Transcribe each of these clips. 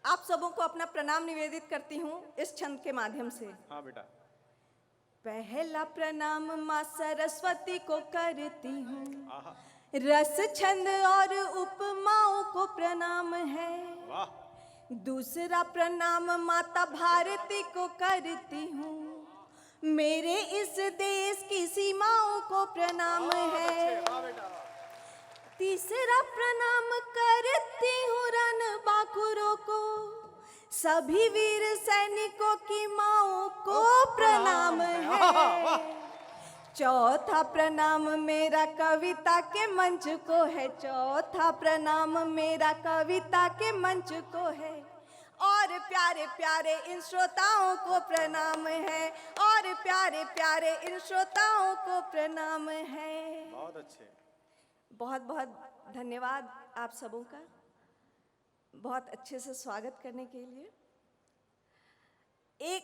आप सबों को अपना प्रणाम निवेदित करती हूँ इस छंद के माध्यम से। हाँ बेटा। पहला प्रणाम माँ सरस्वती को करती हूँ, आहा, रस छंद और उपमाओं को प्रणाम है। वाह। दूसरा प्रणाम माता भारती को करती हूँ, मेरे इस देश की सीमाओं को प्रणाम बहुत अच्छे, है। वाह बेटा। तीसरा प्रणाम करती हूँ रण बांकुरों को, सभी वीर सैनिकों की माओं को प्रणाम है। चौथा प्रणाम मेरा कविता के मंच को है, चौथा प्रणाम मेरा कविता के मंच को है। और प्यारे प्यारे इन श्रोताओं को प्रणाम है, और प्यारे प्यारे इन श्रोताओं को प्रणाम है। बहुत अच्छे। बहुत बहुत धन्यवाद आप सबों का, बहुत अच्छे से स्वागत करने के लिए। एक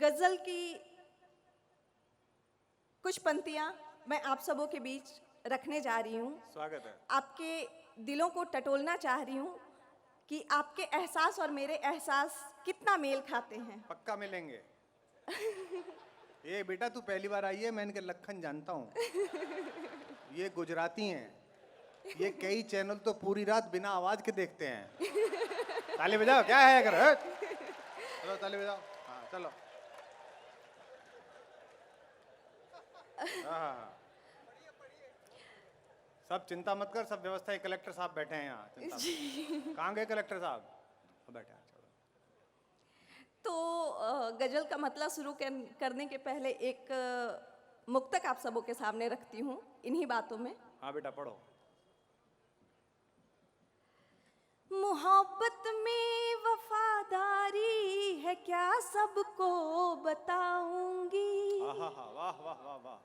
गजल की कुछ पंक्तियां मैं आप सबों के बीच रखने जा रही हूं। स्वागत है। आपके दिलों को टटोलना चाह रही हूं कि आपके एहसास और मेरे एहसास कितना मेल खाते हैं। पक्का मिलेंगे। ये बेटा तू पहली बार आई है, मैं इनके लखन जानता हूँ। ये गुजराती हैं। ये कई चैनल तो पूरी रात बिना आवाज के देखते हैं। ताली बजाओ, क्या है अगर? चलो ताली बजाओ। हाँ चलो। हाँ। सब चिंता मत कर, सब व्यवस्था है। कलेक्टर साहब बैठे हैं यहाँ। चिंता मत। कहाँ गए कलेक्टर साहब? बैठे हैं। चलो। तो गजल का मतलब शुरू करने के पहले एक मुक्तक आप सबों के सामने रखती हूँ इन्हीं बातों में। हाँ बेटा पढ़ो। मोहब्बत में वफादारी है क्या सबको बताऊंगी। वाह वाह वाह वाह वाह।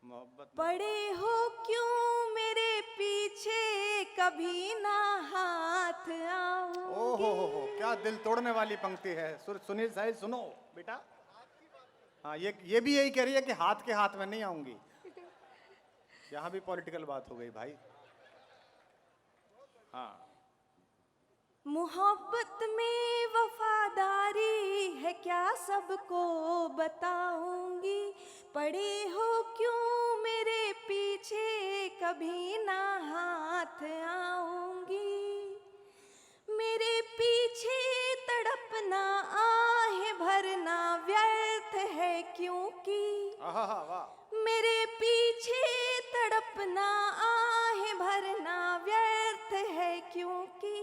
मोहब्बत में पड़े हो क्यों मेरे पीछे, कभी ना हाथ आऊंगी। हो, क्या दिल तोड़ने वाली पंक्ति है। सुनील साहिल सुनो बेटा। हाँ ये भी यही कह रही है कि हाथ के हाथ में नहीं आऊंगी। यहाँ भी पॉलिटिकल बात हो गई भाई। हाँ। मोहब्बत में वफादारी है क्या सबको बताऊंगी। पड़े हो क्यों मेरे पीछे, कभी ना हाथ आऊंगी। मेरे पीछे तड़पना आहे भरना व्यर्थ है क्योंकि। वाह। मेरे पीछे तड़पना आहे भरना व्यर्थ है क्योंकि।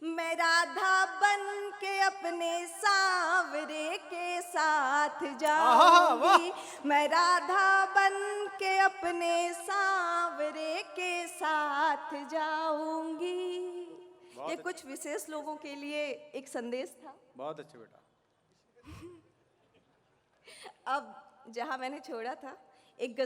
मैं राधा बन के अपने सांवरे के साथ जाऊंगी। मैं राधा बन के अपने सांवरे के साथ जाऊंगी। ये कुछ विशेष लोगों के लिए एक संदेश था। बहुत अच्छे बेटा। अब जहां मैंने छोड़ा था, एक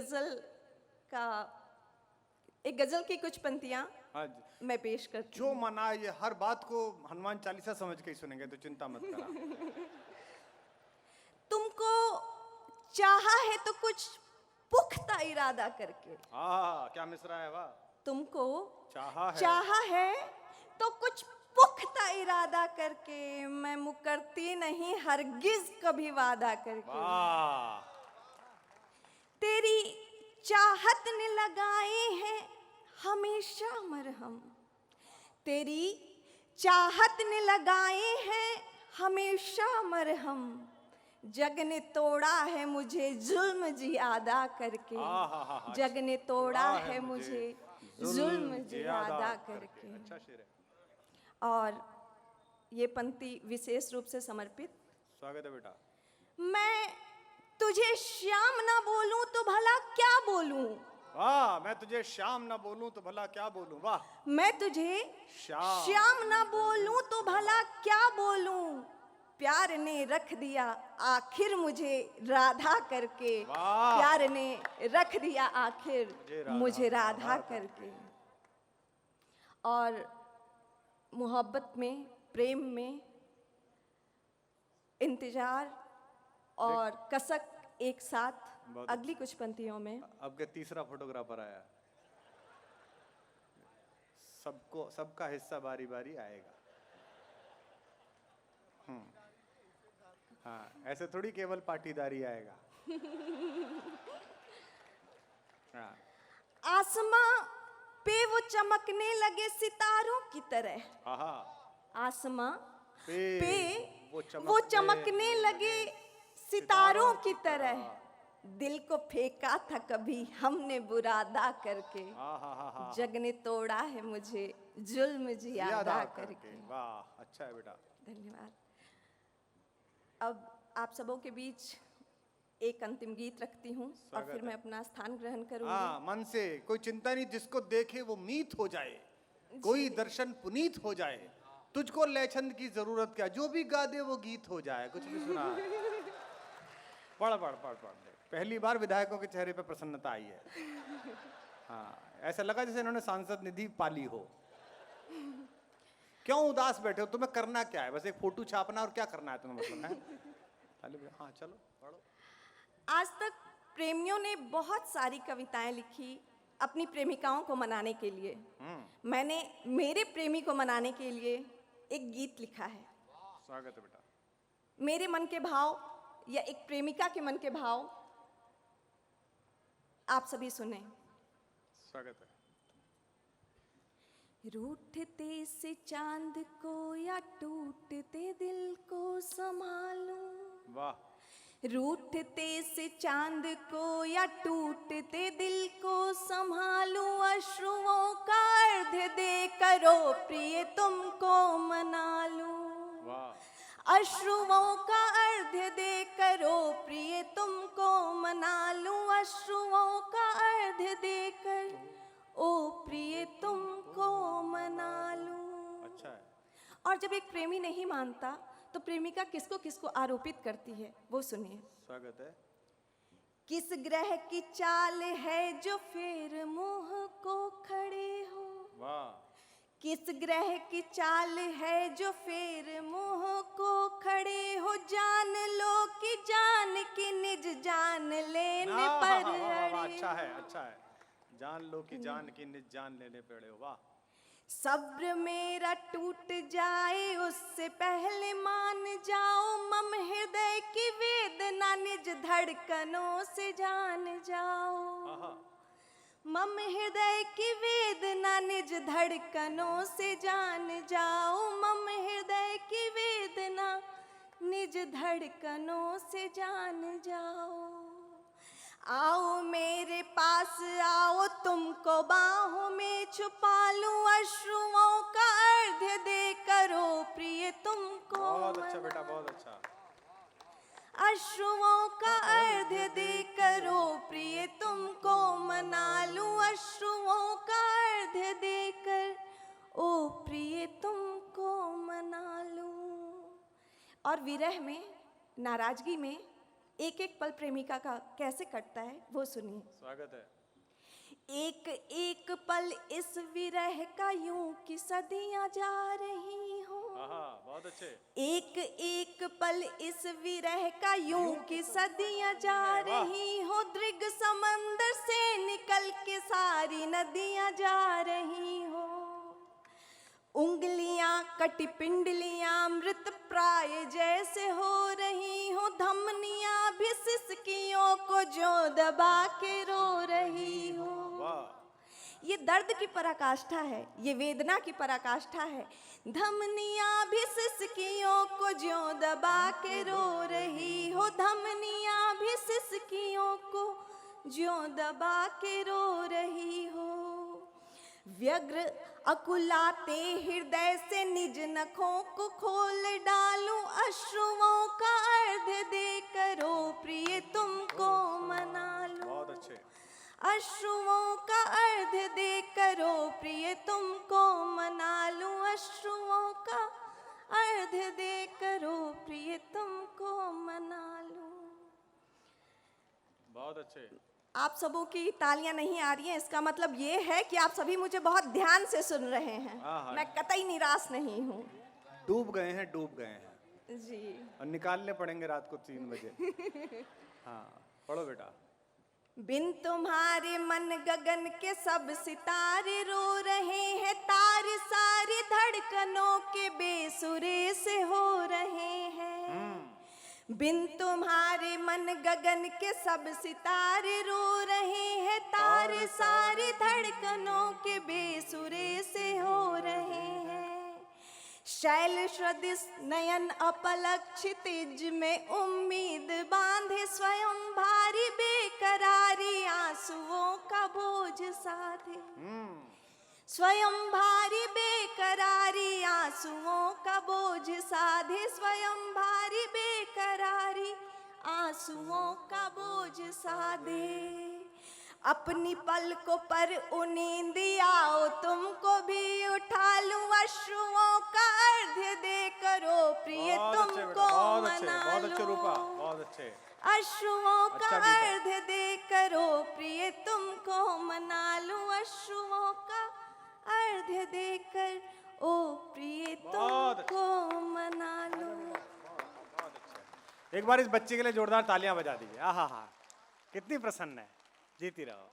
गजल की कुछ पंक्तियां हाँ मैं पेश करती जो मना, ये हर बात को हनुमान चालीसा समझ के ही सुनेंगे, तो चिंता मत करा। तुमको चाहा है तो कुछ पुख्ता इरादा करके। क्या मिसरा है वाह। तुमको चाहा है तो कुछ पुख्ता इरादा करके, मैं मुकरती नहीं हरगिज कभी वादा करके। तेरी चाहत ने लगाए हैं हमेशा मरहम। तेरी चाहत ने लगाए हैं हमेशा मरहम। जग ने तोड़ा है मुझे जुल्म जियादा करके। जग ने तोड़ा है मुझे जुल्म जियादा करके। अच्छा शेर है। और ये पंक्ति विशेष रूप से समर्पित। स्वागत है बेटा। मैं तुझे श्याम ना बोलूं तो भला क्या बोलूं। वाह। मैं तुझे श्याम ना बोलूं तो भला क्या बोलूं। वाह। मैं तुझे श्याम ना बोलूं तो भला क्या बोलूं। प्यार ने रख दिया आखिर मुझे राधा करके। प्यार ने रख दिया आखिर मुझे राधा करके। और मोहब्बत में, प्रेम में इंतजार और कसक एक साथ अगली कुछ पंक्तियों में। अब के तीसरा फोटोग्राफर आया। सबका हिस्सा बारी बारी आएगा। हाँ, ऐसे थोड़ी केवल पाटीदारी आएगा। हाँ, आसमां पे वो चमकने लगे सितारों की तरह। आहा, आसमां पे पे वो वो चमकने लगे सितारों की तरह। दिल को फेंका था कभी हमने बुरादा करके, आहा, जग ने तोड़ा है मुझे जुल्म जियादा करके। वाह, अच्छा है बेटा। धन्यवाद। अब आप सबों के बीच एक अंतिम गीत रखती हूँ और स्वागत फिर है। मैं अपना स्थान ग्रहण करूंगी। हाँ, मन से कोई चिंता नहीं, जिसको देखे वो मीत हो जाए, कोई दर्शन पुनीत हो जाए, तुझको लयछंद की जरूरत क्या, जो भी गा दे वो गीत हो जाए। कुछ भी सुना पढ़ दे। पहली बार विधायकों के चेहरे पे प्रसन्नता आई है। हाँ, ऐसा लगा जैसे इन्होंने सांसद निधि पाली हो। क्यों उदास बैठे हो, तुम्हें करना क्या है? बस एक फोटो छापना और क्या करना है तुम्हें, मतलब है? हाँ, चलो पढ़ो। आज तक प्रेमियों ने बहुत सारी कविताएं लिखी अपनी प्रेमिकाओं को मनाने के लिए। मैंने मेरे प्रेमी को मनाने के लिए एक गीत लिखा है। स्वागत है बेटा। मेरे मन के भाव या एक प्रेमिका के मन के भाव आप सभी सुने। स्वागत है। रूठते से चांद को या टूटते दिल को संभालूं, वाह। रूठते से चांद को या टूटते दिल को संभालूं, अश्रुओं का अर्ध दे करो प्रिय तुमको मना लूं, वाह। अश्रुओं का अर्ध दे करो प्रिय तुमको मना लूं, अश्रुओं का अर्ध देकर ओ प्रिय तुमको मना लूं। अच्छा है। और जब एक प्रेमी नहीं मानता तो प्रेमिका किसको किसको आरोपित करती है, वो सुनिए। स्वागत है। किस ग्रह की चाल है जो फिर मुंह को खड़े हो, वाह। किस ग्रह की चाल है जो फिर मुंह को खड़े हो, जान लो कि जान की निज जान लेने पर अड़े। अच्छा है, अच्छा है। जान लो कि जान की निज जान लेने पड़े हो, वाह। सब्र मेरा टूट जाए उससे पहले मान जाओ, मम हृदय की वेदना निज धड़कनों से जान जाओ, मम हृदय की वेदना निज धड़कनों से जान जाओ, मम हृदय की वेदना निज धड़कनों से जान जाओ। आओ मेरे पास आओ तुमको बाहों में छुपा लूं, अश्रुओं का अर्ध दे करो प्रिय तुमको। बहुत अच्छा बेटा, बहुत अच्छा। अश्रुओं का अर्ध दे करो प्रिय तुमको मना लूं, अश्रुओं का अर्ध देकर ओ प्रिय तुमको मना लूं। और विरह में, नाराजगी में एक एक पल प्रेमिका का कैसे कटता है वो सुनिए। स्वागत है। एक एक पल इस विरह का यूं कि सदियां जा रही हो, बहुत अच्छे। एक एक पल इस विरह का यूं कि सदियां जा रही हो, दृग समंदर से निकल के सारी नदियां जा रही हो, उंगलियां कटी पिंडलियां मृत प्राय जैसे हो रही हो, धमनियां भी सिसकियों को जो दबा के रो रही हो। ये दर्द की पराकाष्ठा है, ये वेदना की पराकाष्ठा है। धमनियां भी सिसकियों को जो दबा के रो रही हो, धमनियां भी सिसकियों को जो दबा के रो रही हो, व्यग्र अकुलाते हृदय से निज नखों को खोल डालूं, अश्रुओं का अर्ध दे करो प्रिय तुमको मना लूं। बहुत अच्छे। अश्रुओं का अर्ध दे करो प्रिय तुमको मना लूं, अश्रुओं का अर्ध दे करो प्रिय तुमको मना लूं। बहुत अच्छे। आप सबों की तालियां नहीं आ रही हैं, इसका मतलब ये है कि आप सभी मुझे बहुत ध्यान से सुन रहे हैं। मैं कतई निराश नहीं हूँ। डूब गए हैं, डूब गए हैं जी। और निकालने पड़ेंगे रात को 3 बजे। हाँ, पढ़ो बेटा। बिन तुम्हारे मन गगन के सब सितारे रो रहे हैं, तारे सारी धड़कनों के बेसुरे से हो रहे बिन तुम्हारे मन गगन के सब सितारे रो रहे हैं, तारे सारी धड़कनों के बेसुरे से हो रहे हैं। शैल सदृश नयन अपलक क्षितिज में उम्मीद बांधे, स्वयं भारी बेकरारी आंसुओं का बोझ साधे। स्वयं भारी बेकरारी आंसुओं का बोझ साधे, स्वयं भारी बेकरारी आंसुओं का बोझ साधे। अपनी पलकों पर उनींद आओ, तुमको भी उठा लूं, अश्रुओं का अर्घ्य दे करो प्रिय तुमको मना बहुत अच्छे लूं। रूपा, बहुत अच्छे। अश्रुओं का अच्छा गीत है। अर्घ्य दे करो प्रिय तुमको मना लूं, अश्रुओं का अर्घ्य देकर ओ प्रिय बहुत तुमको मना लूं। एक बार इस बच्चे के लिए जोरदार तालियां बजा दीजिए। आहा हा, कितनी प्रसन्न है, जीती रहो।